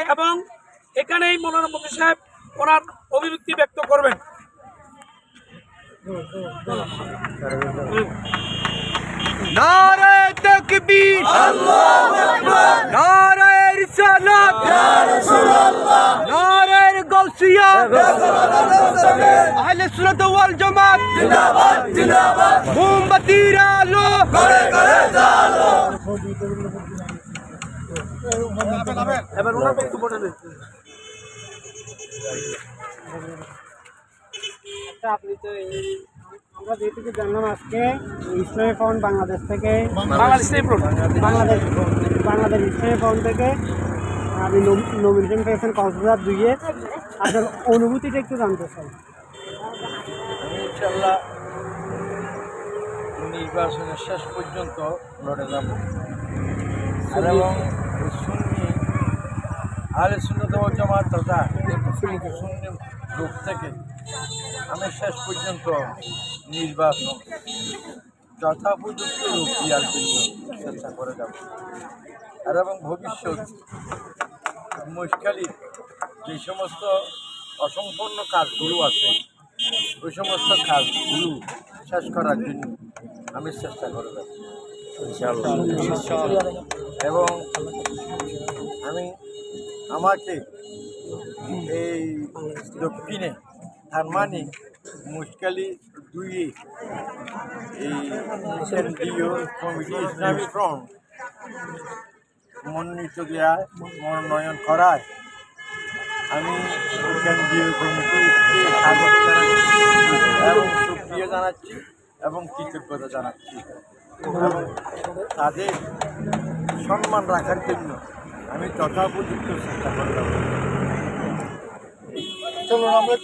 এবং এখানেই মৌলানা মুফতি সাহেব ওনার অভিব্যক্তি ব্যক্ত করবেন। নারে তাকবীর, আল্লাহু আকবার, নারে রিসালাত, ইয়া রাসূলুল্লাহ, নারে গাউসিয়া, আহলে সুন্নাত ওয়াল জামাত জিন্দাবাদ জিন্দাবাদ, মোমবাতির আলো করে করে জ্বালো। এবার ওনার বক্তব্য নেবেন। আপনি তো আমরা যেটুকু জানলাম আজকে ইসলামী ফ্রন্ট বাংলাদেশ থেকে বাংলাদেশ ইসলামী ফ্রন্ট থেকে আপনি নমিনেশন পেয়েছেন কক্সবাজার 2-এ, আপনার অনুভূতিটা একটু জানতে চাই। ইনশাল্লাহ নির্বাচনের শেষ পর্যন্ত লড়ে যাব এবং সুন্নি আহলে সুন্নাত ওয়াল জামাত তথা সুন্নি গ্রুপ থেকে আমি শেষ পর্যন্ত নির্বাচন যথাপযুক্ত রূপ দেওয়ার জন্য চেষ্টা করে যাব আর এবং ভবিষ্যৎ মহেশখালীর যে সমস্ত অসম্পূর্ণ কাজগুলো আছে ওই সমস্ত কাজগুলো শেষ করার জন্য আমি চেষ্টা করে যাব এবং আমি আমাকে এই দক্ষিণে তার মানে মহেশখালী 2-এ এই কেন্দ্রীয় কমিটি ইসলামী ফ্রন্ট মনোনয়ন করায় আমি কেন্দ্রীয় কমিটিকে স্বাগত জানাচ্ছি এবং সুক্রিয়া জানাচ্ছি এবং কৃতজ্ঞতা জানাচ্ছি এবং তাদের সম্মান রাখার জন্য আমি যথাপযুক্ত চেষ্টা করলাম। চলুন আমরা